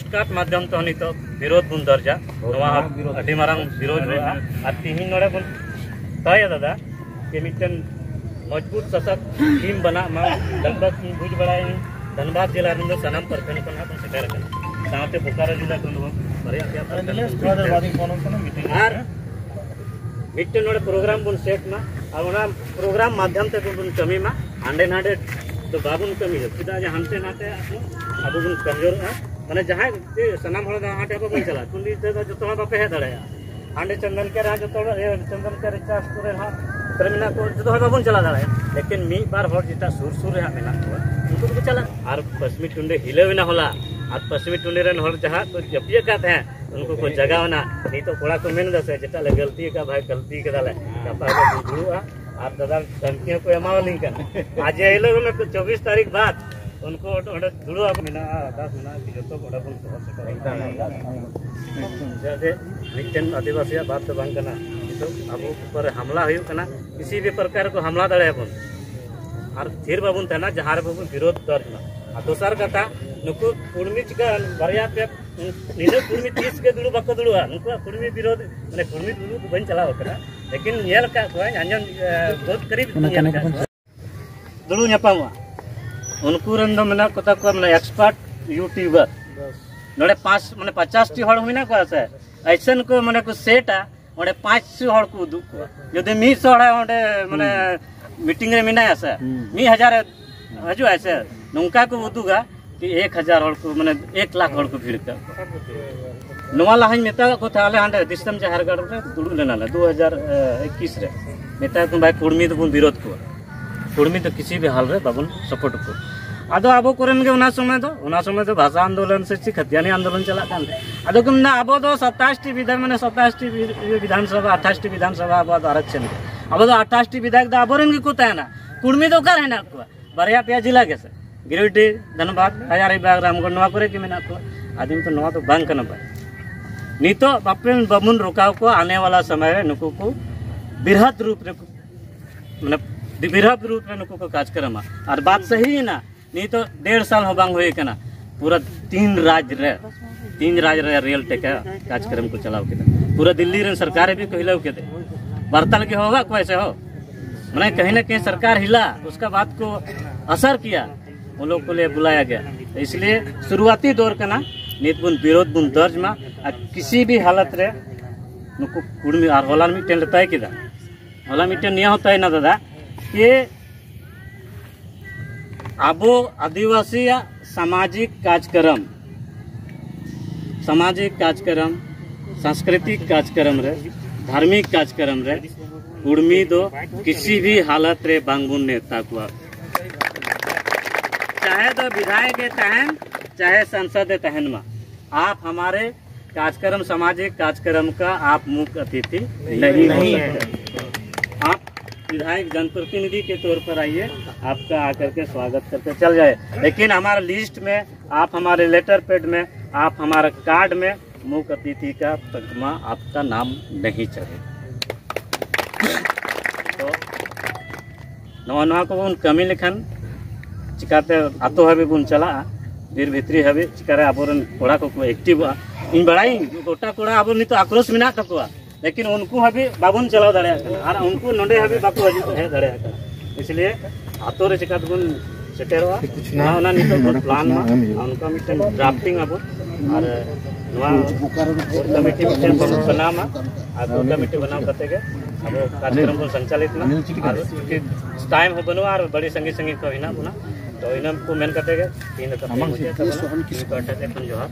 Postcard माध्यम तो नित विरोध बन दर्जा अभी मारंग विरोध और तीन नोड़े बन तय दादा कि मिट्टन मजबूत सशक्त टीम बना लगभग बुझ बड़ा धनबाद जिला में सनाम प्रखंड को बन सेटर साथे बोकारो जिला को मिट्टन नोड़े प्रोग्राम बन सेट में और प्रोग्राम माध्यम ते बन कमी में हांडे नाडे तो बाबुन कमी चेदा हानते नाते अब बन कमजोर मैंने जहाँ सनाम हाटे बन चला कुंडी जो बापे हे दाड़ा हांडे चंदन के चंदन के रिचार्ज जो बाबन चला दाड़ा लेकिन मी बार हर जिता सुर सुर मेना उनको तो चला और पश्चिमी टुंडे हिलेना होला और पश्चिमी टुंडे रन हर जहाँ तो जपिए का थे उनको को जगावना नहीं तो कोड़ा को मेन दस जेटा ले गलती का भाई गलती के दाले कपा दुआ और दादा धमकियों को एमावलिंग कर आज ये लोग में 24 तारीख बाद उनको दुआ मेना दास मेना जो तो कोड़ा बन जैसे मिट्टन आदिवासी बात तो बांग करना तो अब ऊपर हमला हुई करना किसी भी प्रकार को हमला दाड़े बन और थिर बाबुन थे ना जहाँ बाबुन विरोध दर्ज ना और दूसर कथा नुकु कुर्मी चिका बारिया पे निजे कुर्मी 30 के दुड़ू बाको दुड़ुआ नुकु कुर्मी विरोध माने कुर्मी दुड़ू बन चलाव करा लेकिन नेल का कोई अंजन बहुत करीब दुड़ू न्यापामा उनको रन दो मना कथा को माने एक्सपर्ट यूट्यूबर नोड़े 5 माने 50 टी हड़ हुइना को से ऐसन को माने को सेटा ओडे 500 हड़ को उदु को जदि 100 हड़ ओडे माने मीटिंग रे मिना से 1000 हजु ऐसे नौका को उदुगा कि 1000 हड़ को माने 1 लाख हड़ को भीड़ का नवा लाहन मेता को थाले हांडे दिसम जहारगढ़ रे दुड़ु लेना 2021 रे मेता को भाई कुर्मी तो बुन विरोध को कुर्मी तो किसी भी हाल रे बाबुन सपोर्ट को आदो आबो कोरेन के उना समय तो भाषा आंदोलन से खतियानी आंदोलन चला कान आदो कुमना आबो तो 27 टी विधान माने 27 टी विधानसभा 28 टी विधानसभा आबो आरक्षण आबो तो 28 टी विधायक दा आबोरन की कोता है ना कुर्मी तो कर है ना को बारिया पे जिला के से गिरिडीह धनबाद हजारीबाग रामगढ़ नवा करे के मेना को आदमी तो नवा तो बांग कना बा नीतो बापेन बमुन रोकाव को आने वाला समय रे नुको को बृहद रूप रे माने बृहद रूप में नुको को कार्यक्रम और बात सही है ना नहीं तो 1.5 साल हो बांग हुए ना पूरा 3 राज्य रे रेल टेका कार्यक्रम को चलाओ के पूरा दिल्ली रे सरकार भी कहलो के बर्तन के होगा कैसे हो मैंने कहीं ना कहीं सरकार हिला उसका बात को असर किया वो लोग को लिए बुलाया गया तो इसलिए शुरुआती दौर का ना नित बुन विरोध बुन दर्ज में किसी भी हालत रे नुको कुर्मी और होला मिट्टन तय किदा होला मिट्टन निया होता है ना दादा कि आबो आदिवासी सामाजिक कार्यक्रम सांस्कृतिक कार्यक्रम रे धार्मिक कार्यक्रम रे कुर्मी दो किसी भी हालत रे बांगबुन नेता को चाहे तो विधायक तहन चाहे संसद तहन में आप हमारे कार्यक्रम सामाजिक कार्यक्रम का आप मुख्य अतिथि नहीं है। आप विधायक जनप्रतिनिधि के तौर पर आइए आपका आकर के स्वागत करके चल जाए लेकिन हमारे लिस्ट में आप हमारे लेटर पैड में आप हमारे कार्ड में मुख्य अतिथि का तकमा आपका नाम नहीं चले तो नवा को उन कमी लेखन चिकाते आतो हबे बुन चला बीर भित्री हबे चिकारे आबोरन कोड़ा को एक्टिव इन बड़ाई गोटा कोड़ा आबो नि तो आक्रोश मिना तकवा लेकिन उनको हबे बाबुन चलाव दाड़े और उनको नोडे हबे बाको हजू हे दाड़े इसलिए आतो रे चिकात बुन सेटेरवा ना नि तो प्लान मा उनका मिटन ड्राफ्टिंग आबो और नवा कमिटी मिटन बनामा और कमिटी बनाव करते के अब कार्यक्रम को संचालित ना और टाइम हो बनवा और बड़ी संगी को हिना बुना तो इनम को मेन करते के तीन का मुझे तो जोहार।